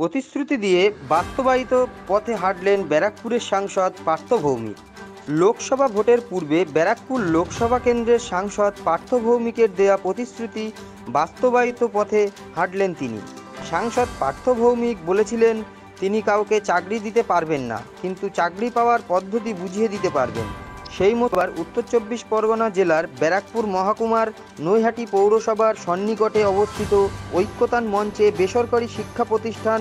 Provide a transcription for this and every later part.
প্রতিশ্রুতি দিয়ে বাস্তবায়িত পথে হাঁটলেন ব্যারাকপুরের সাংসদ পার্থ ভৌমিক। লোকসভা ভোটের পূর্বে ব্যারাকপুর লোকসভা কেন্দ্রের সাংসদ পার্থ ভৌমিকের দেয়া প্রতিশ্রুতি বাস্তবায়িত পথে হাঁটলেন তিনি। সাংসদ পার্থ ভৌমিক বলেছিলেন তিনি কাউকে চাকরি দিতে পারবেন না, কিন্তু চাকরি পাওয়ার পদ্ধতি বুঝিয়ে দিতে পারবেন। সেই মতো উত্তর 24 পরগনা জেলার ব্যারাকপুর মহকুমার নৈহাটি পৌরসভার সন্নিকটে অবস্থিত ঐক্যতান মঞ্চে বেসরকারি শিক্ষা প্রতিষ্ঠান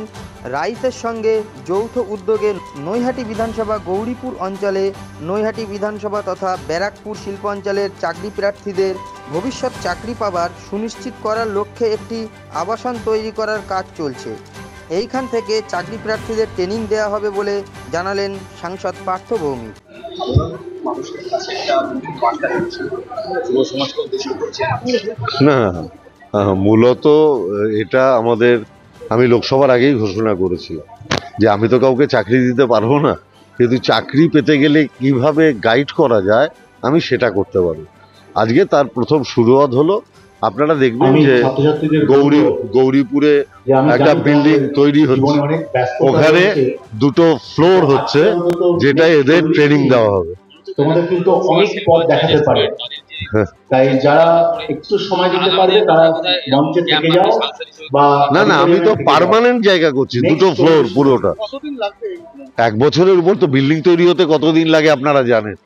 রাইসের সঙ্গে যৌথ উদ্যোগে নৈহাটি বিধানসভা গৌরীপুর অঞ্চলে নৈহাটি বিধানসভা তথা ব্যারাকপুর শিল্পাঞ্চলের চাকরি প্রার্থীদের ভবিষ্যৎ চাকরি পাবার সুনিশ্চিত করার লক্ষ্যে একটি আবাসন তৈরি করার কাজ চলছে। এইখান থেকে চাকরি প্রার্থীদের ট্রেনিং দেওয়া হবে বলে জানালেন সাংসদ পার্থ ভৌমিক। না, মূলত এটা আমি লোকসভার আগেই ঘোষণা করেছিলাম যে আমি তো কাউকে চাকরি দিতে পারবো না, কিন্তু চাকরি পেতে গেলে কিভাবে গাইড করা যায় আমি সেটা করতে পারবো। আজকে তার প্রথম শুরুয়াত হলো। আপনারা দেখবেন যে গৌরীপুরে একটা বিল্ডিং তৈরি হচ্ছে, ওখানে 2টো ফ্লোর হচ্ছে, যেটা এদের ট্রেনিং দেওয়া হবে। তোমাদের কিন্তু অনেক পথ দেখাতে পারে, তাই যারা একটু সময় দিতে পারবে তারা মঞ্চে থেকে যাও। বা না, আমি তো পার্মানেন্ট জায়গা করছি, 2টো ফ্লোর পুরোটা। 1 বছরের উপর তো বিল্ডিং তৈরি হতে কতদিন লাগে আপনারা জানেন।